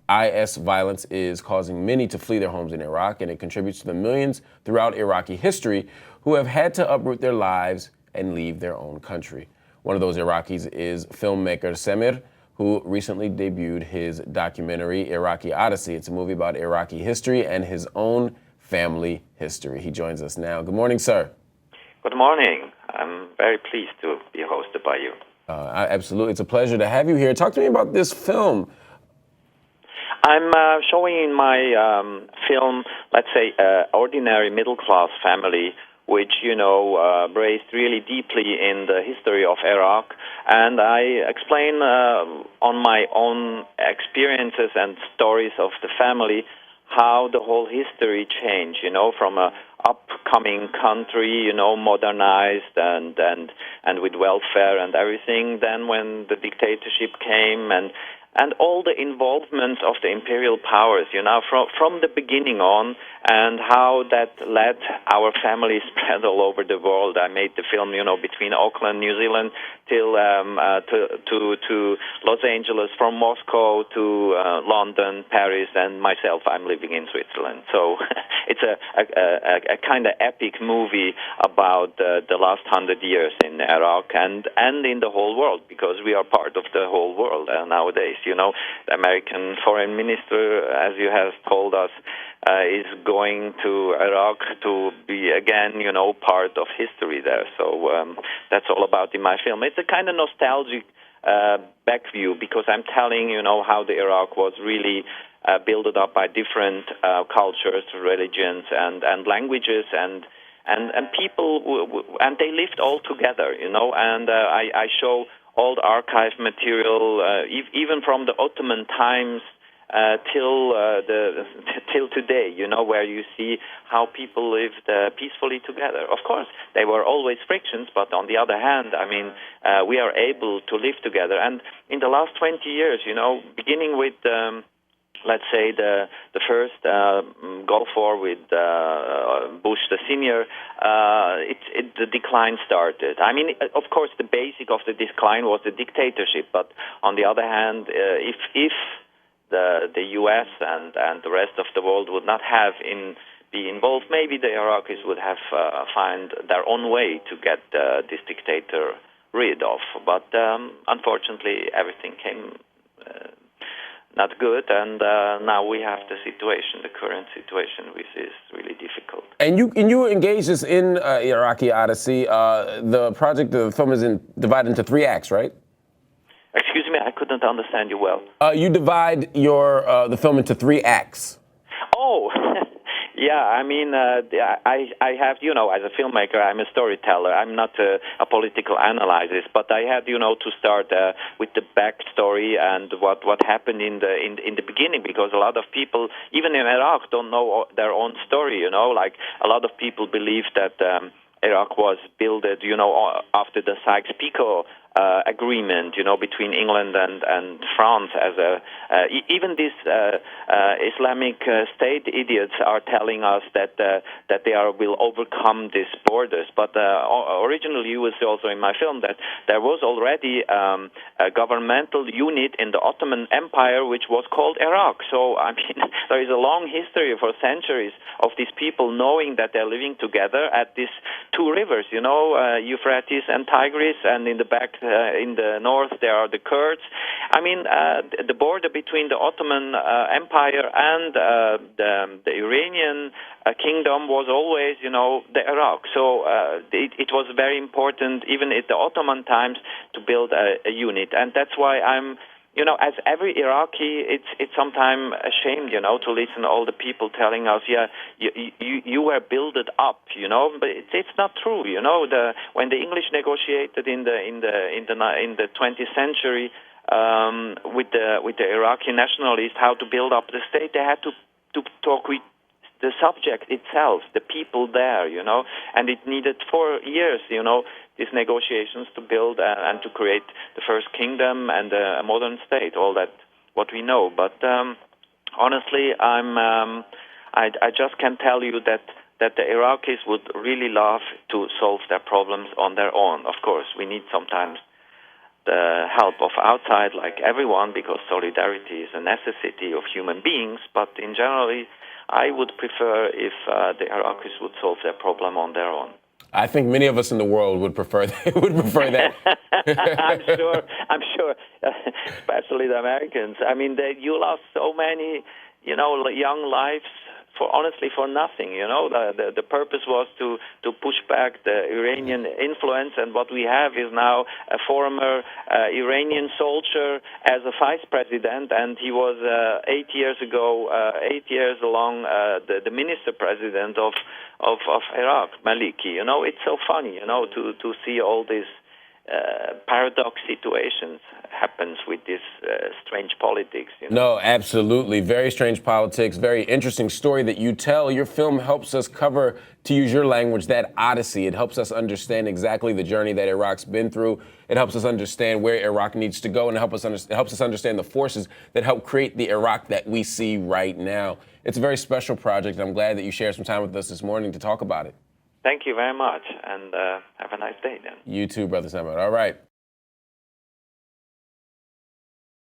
IS violence is causing many to flee their homes in Iraq, and it contributes to the millions throughout Iraqi history who have had to uproot their lives and leave their own country. One of those Iraqis is filmmaker Semir, who recently debuted his documentary, Iraqi Odyssey. It's a movie about Iraqi history and his own family history. He joins us now. Good morning, sir. Good morning. I'm very pleased to be hosted by you. Absolutely. It's a pleasure to have you here. Talk to me about this film. I'm showing in my film, let's say, ordinary middle-class family, which, raised really deeply in the history of Iraq. And I explain on my own experiences and stories of the family how the whole history changed, from a upcoming country, modernized and with welfare and everything. Then when the dictatorship came and all the involvements of the imperial powers, from the beginning on, and how that led our family spread all over the world. I made the film, between Auckland, New Zealand, till to Los Angeles, from Moscow to London, Paris, and myself, I'm living in Switzerland. So it's a kind of epic movie about the last 100 years in Iraq and in the whole world, because we are part of the whole world nowadays. The American foreign minister, as you have told us, is going to Iraq to be again, part of history there. So that's all about in my film. It's a kind of nostalgic back view, because I'm telling, how the Iraq was really built up by different cultures, religions, and languages, and people, and they lived all together, and I show old archive material, even from the Ottoman times till today, where you see how people lived peacefully together. Of course, there were always frictions, but on the other hand, we are able to live together. And in the last 20 years, beginning with let's say the first Gulf War with Bush the senior, the decline started. Of course, the basic of the decline was the dictatorship. But on the other hand, if the U.S. and the rest of the world would not have be involved, maybe the Iraqis would have find their own way to get this dictator rid of. But unfortunately, everything came not good, and now we have the current situation, which is really difficult. And you engaged us in Iraqi Odyssey. The film is divided into 3 acts, right? Excuse me, I couldn't understand you well. You divide the film into 3 acts. Oh, yeah. I have, as a filmmaker, I'm a storyteller. I'm not a political analyst, but I had, to start with the backstory and what happened in the beginning, because a lot of people, even in Iraq, don't know their own story. Like a lot of people believe that Iraq was built, after the Sykes-Picot agreement, between England and France. Even these Islamic State idiots are telling us that they will overcome these borders. But originally, you will see also in my film that there was already a governmental unit in the Ottoman Empire which was called Iraq. So there is a long history for centuries of these people knowing that they're living together at these 2 rivers, Euphrates and Tigris, and in the back. In the north, there are the Kurds. The border between the Ottoman Empire and the Iranian kingdom was always, the Iraq. So it was very important, even at the Ottoman times, to build a unit. And that's why I'm, as every Iraqi, it's sometimes ashamed, to listen to all the people telling us, yeah, you were builded up, but it's not true, when the English negotiated in the 20th century with the Iraqi nationalists how to build up the state, they had to talk with the subject itself, the people there, and it needed 4 years, these negotiations to build and to create the first kingdom and a modern state, all that, what we know. But honestly, I just can tell you that the Iraqis would really love to solve their problems on their own. Of course, we need sometimes the help of outside, like everyone, because solidarity is a necessity of human beings. But in general, I would prefer if the Iraqis would solve their problem on their own. I think many of us in the world would prefer that. I'm sure, especially the Americans. I mean, you lost so many, young lives honestly for nothing. The purpose was to push back the Iranian influence, and what we have is now a former Iranian soldier as a vice president, and he was 8 years along the minister president of Iraq, Maliki. It's so funny, to see all these paradox situations happens with this strange politics. No, absolutely. Very strange politics. Very interesting story that you tell. Your film helps us cover, to use your language, that odyssey. It helps us understand exactly the journey that Iraq's been through. It helps us understand where Iraq needs to go, and it helps us understand the forces that help create the Iraq that we see right now. It's a very special project, and I'm glad that you shared some time with us this morning to talk about it. Thank you very much, and have a nice day then. You too, Brother Samad. All right.